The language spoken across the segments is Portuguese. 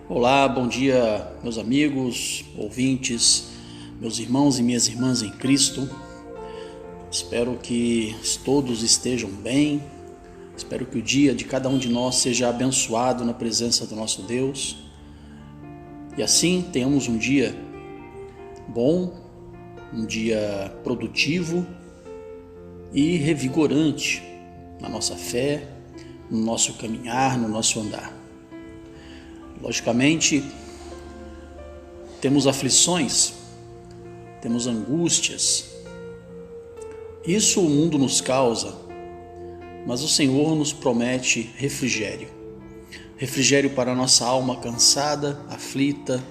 Olá, bom dia, meus amigos, ouvintes, meus irmãos e minhas irmãs em Cristo. Espero que todos estejam bem. Espero que o dia de cada um de nós seja abençoado na presença do nosso Deus. E assim tenhamos um dia bom, um dia produtivo e revigorante na nossa fé, no nosso caminhar, no nosso andar. Logicamente, temos aflições, temos angústias. Isso o mundo nos causa, mas o Senhor nos promete refrigério. Refrigério para a nossa alma cansada, aflita,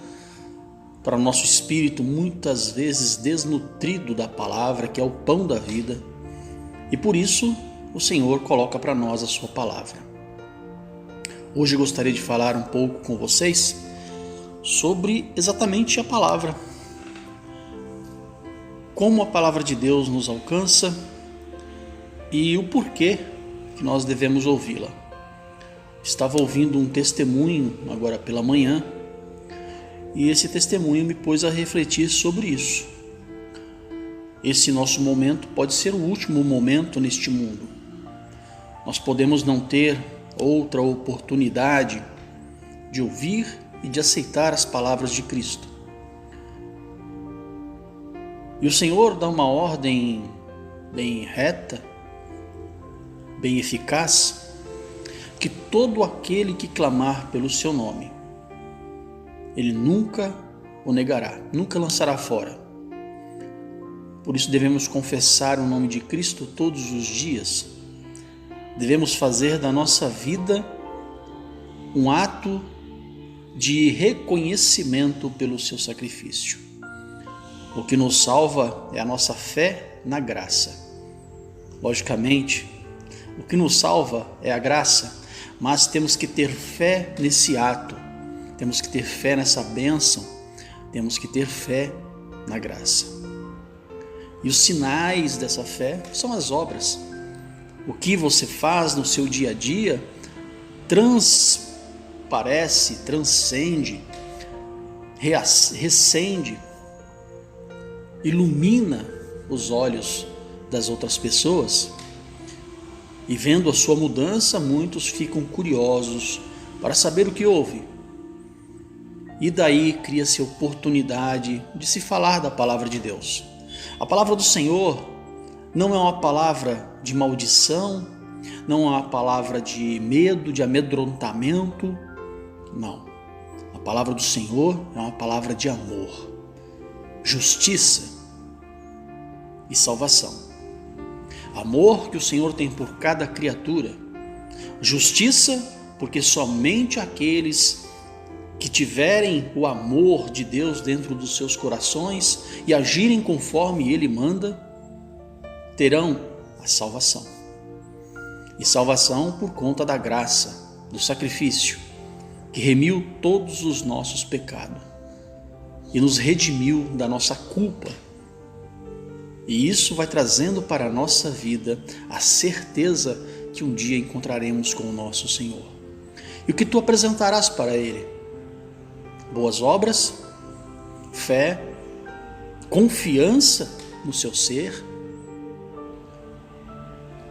para o nosso espírito muitas vezes desnutrido da palavra, que é o pão da vida. E por isso o Senhor coloca para nós a sua palavra. Hoje eu gostaria de falar um pouco com vocês sobre exatamente a palavra. Como a palavra de Deus nos alcança e o porquê que nós devemos ouvi-la. Estava ouvindo um testemunho agora pela manhã e esse testemunho me pôs a refletir sobre isso. Esse nosso momento pode ser o último momento neste mundo. Nós podemos não ter outra oportunidade de ouvir e de aceitar as palavras de Cristo. E o Senhor dá uma ordem bem reta, bem eficaz, que todo aquele que clamar pelo seu nome, Ele nunca o negará, nunca lançará fora. Por isso devemos confessar o nome de Cristo todos os dias. Devemos fazer da nossa vida um ato de reconhecimento pelo seu sacrifício. O que nos salva é a nossa fé na graça. Logicamente, o que nos salva é a graça, mas temos que ter fé nesse ato, temos que ter fé nessa bênção, temos que ter fé na graça. E os sinais dessa fé são as obras. O que você faz no seu dia a dia transparece, transcende, recende, ilumina os olhos das outras pessoas. E vendo a sua mudança, muitos ficam curiosos para saber o que houve. E daí cria-se a oportunidade de se falar da palavra de Deus. A palavra do Senhor não é uma palavra de maldição, não é uma palavra de medo, de amedrontamento. Não. A palavra do Senhor é uma palavra de amor, justiça e salvação. Amor que o Senhor tem por cada criatura. Justiça, porque somente aqueles que tiverem o amor de Deus dentro dos seus corações e agirem conforme Ele manda, terão a salvação. E salvação por conta da graça, do sacrifício, que remiu todos os nossos pecados e nos redimiu da nossa culpa. E isso vai trazendo para a nossa vida a certeza que um dia encontraremos com o nosso Senhor. E o que tu apresentarás para Ele? Boas obras, fé, confiança no seu ser.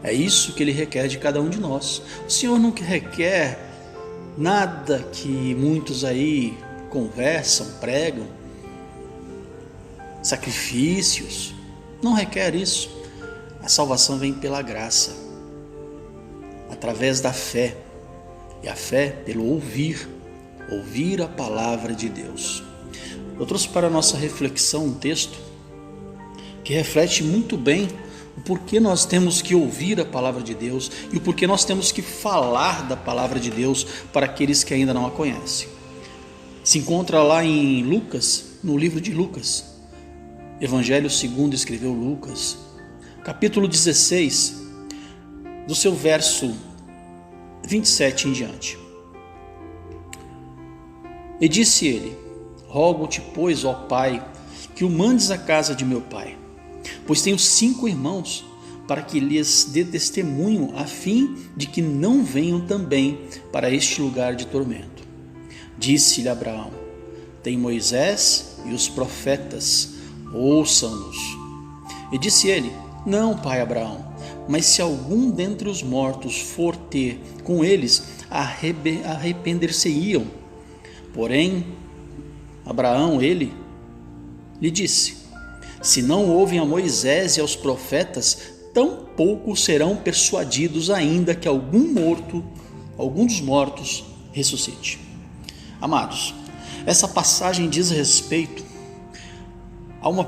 É isso que Ele requer de cada um de nós. O Senhor não requer nada que muitos aí conversam, pregam, sacrifícios. Não requer isso. A salvação vem pela graça, através da fé. E a fé pelo ouvir a palavra de Deus. Eu trouxe para a nossa reflexão um texto que reflete muito bem o porquê nós temos que ouvir a palavra de Deus e o porquê nós temos que falar da palavra de Deus para aqueles que ainda não a conhecem. Se encontra lá em Lucas, no livro de Lucas, Evangelho segundo escreveu Lucas, capítulo 16, do seu verso 27 em diante. E disse ele: rogo-te, pois, ó Pai, que o mandes à casa de meu pai, pois tenho 5 irmãos, para que lhes dê testemunho, a fim de que não venham também para este lugar de tormento. Disse-lhe Abraão: tem Moisés e os profetas, ouçam-nos. E disse ele: não, pai Abraão, mas se algum dentre os mortos for ter com eles, arrepender-se-iam. Porém, Abraão, ele, lhe disse: se não ouvem a Moisés e aos profetas, tampouco serão persuadidos, ainda que algum dos mortos, ressuscite. Amados, essa passagem diz respeito a uma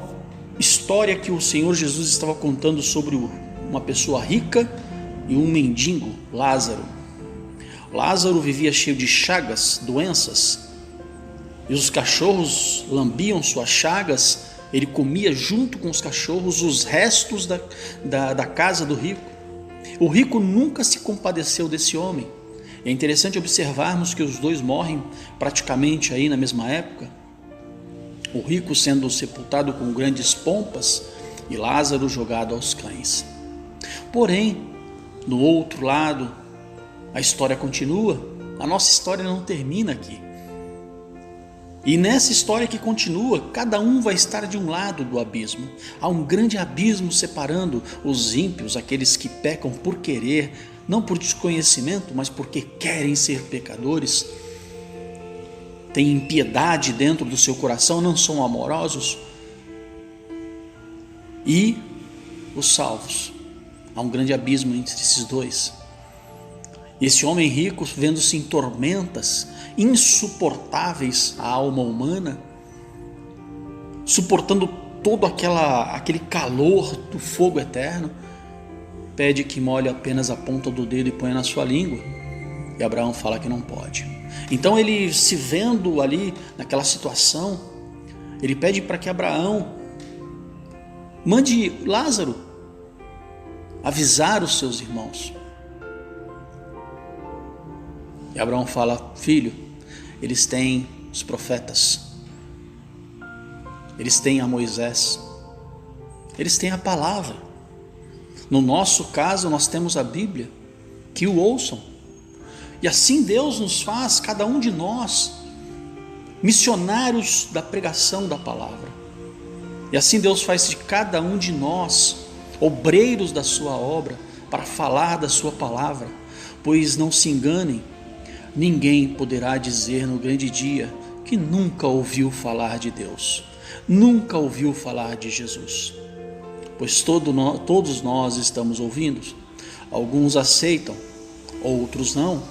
história que o Senhor Jesus estava contando sobre uma pessoa rica e um mendigo, Lázaro. Lázaro vivia cheio de chagas, doenças, e os cachorros lambiam suas chagas. Ele comia junto com os cachorros os restos da casa do rico. O rico nunca se compadeceu desse homem. É interessante observarmos que os dois morrem praticamente aí na mesma época. O rico sendo sepultado com grandes pompas e Lázaro jogado aos cães. Porém, no outro lado, a história continua. A nossa história não termina aqui. E nessa história que continua, cada um vai estar de um lado do abismo. Há um grande abismo separando os ímpios, aqueles que pecam por querer, não por desconhecimento, mas porque querem ser pecadores. Têm impiedade dentro do seu coração, não são amorosos. E os salvos. Há um grande abismo entre esses dois. Esse homem rico, vendo-se em tormentas insuportáveis à alma humana, suportando todo aquele calor do fogo eterno, pede que molhe apenas a ponta do dedo e ponha na sua língua. E Abraão fala que não pode. Então ele, se vendo ali naquela situação, ele pede para que Abraão mande Lázaro avisar os seus irmãos. E Abraão fala: filho, eles têm os profetas, eles têm a Moisés, eles têm a palavra. No nosso caso, nós temos a Bíblia, que o ouçam. E assim Deus nos faz, cada um de nós, missionários da pregação da palavra. E assim Deus faz de cada um de nós obreiros da sua obra, para falar da sua palavra. Pois não se enganem, ninguém poderá dizer no grande dia que nunca ouviu falar de Deus, nunca ouviu falar de Jesus. Pois todos nós estamos ouvindo. Alguns aceitam, outros não.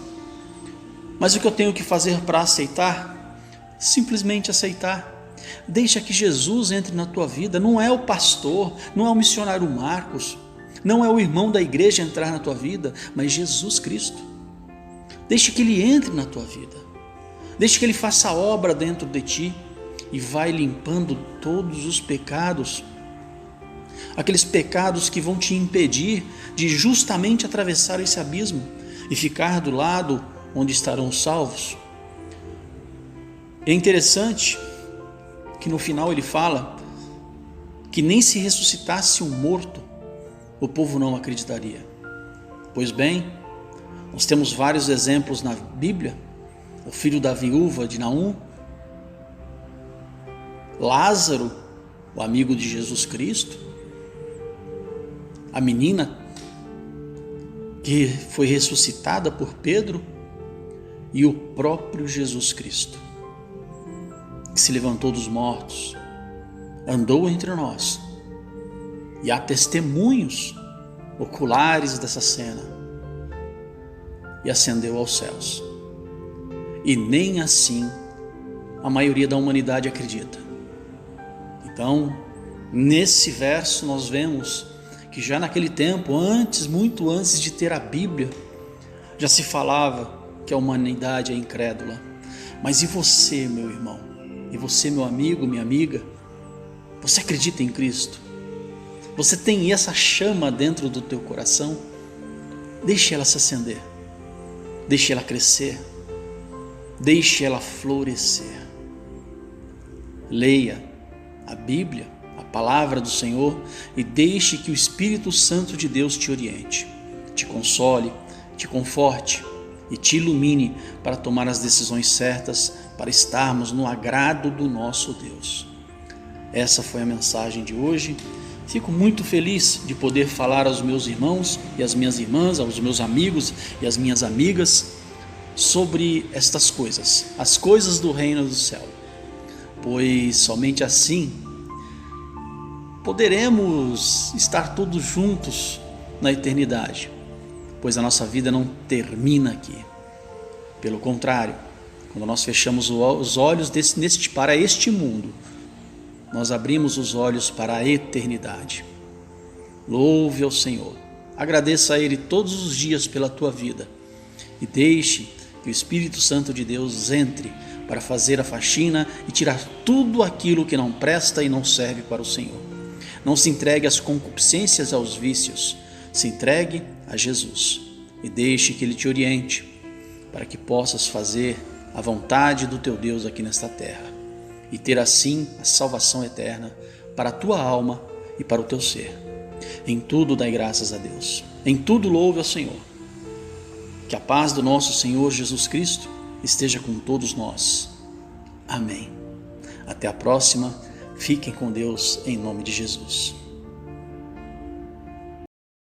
Mas o que eu tenho que fazer para aceitar? Simplesmente aceitar. Deixa que Jesus entre na tua vida. Não é o pastor, não é o missionário Marcos, não é o irmão da igreja entrar na tua vida, mas Jesus Cristo. Deixa que Ele entre na tua vida. Deixa que Ele faça a obra dentro de ti e vai limpando todos os pecados. Aqueles pecados que vão te impedir de justamente atravessar esse abismo e ficar do lado onde estarão salvos. É interessante que no final ele fala que nem se ressuscitasse um morto, o povo não acreditaria. Pois bem, nós temos vários exemplos na Bíblia. O filho da viúva de Naum, Lázaro, o amigo de Jesus Cristo, a menina que foi ressuscitada por Pedro e o próprio Jesus Cristo, que se levantou dos mortos, andou entre nós, e há testemunhos oculares dessa cena, e ascendeu aos céus. E nem assim a maioria da humanidade acredita. Então, nesse verso nós vemos que já naquele tempo, muito antes de ter a Bíblia, já se falava que a humanidade é incrédula. Mas e você, meu irmão? E você, meu amigo, minha amiga? Você acredita em Cristo? Você tem essa chama dentro do teu coração? Deixe ela se acender. Deixe ela crescer. Deixe ela florescer. Leia a Bíblia, a palavra do Senhor, e deixe que o Espírito Santo de Deus te oriente, te console, te conforte, e te ilumine para tomar as decisões certas, para estarmos no agrado do nosso Deus. Essa foi a mensagem de hoje. Fico muito feliz de poder falar aos meus irmãos e às minhas irmãs, aos meus amigos e às minhas amigas sobre estas coisas, as coisas do reino do céu, pois somente assim poderemos estar todos juntos na eternidade, pois a nossa vida não termina aqui. Pelo contrário, quando nós fechamos os olhos para este mundo, nós abrimos os olhos para a eternidade. Louve ao Senhor, agradeça a Ele todos os dias pela tua vida e deixe que o Espírito Santo de Deus entre para fazer a faxina e tirar tudo aquilo que não presta e não serve para o Senhor. Não se entregue às concupiscências e aos vícios, se entregue a Jesus e deixe que Ele te oriente para que possas fazer a vontade do teu Deus aqui nesta terra e ter assim a salvação eterna para a tua alma e para o teu ser. Em tudo dai graças a Deus, em tudo louve ao Senhor. Que a paz do nosso Senhor Jesus Cristo esteja com todos nós. Amém. Até a próxima. Fiquem com Deus em nome de Jesus.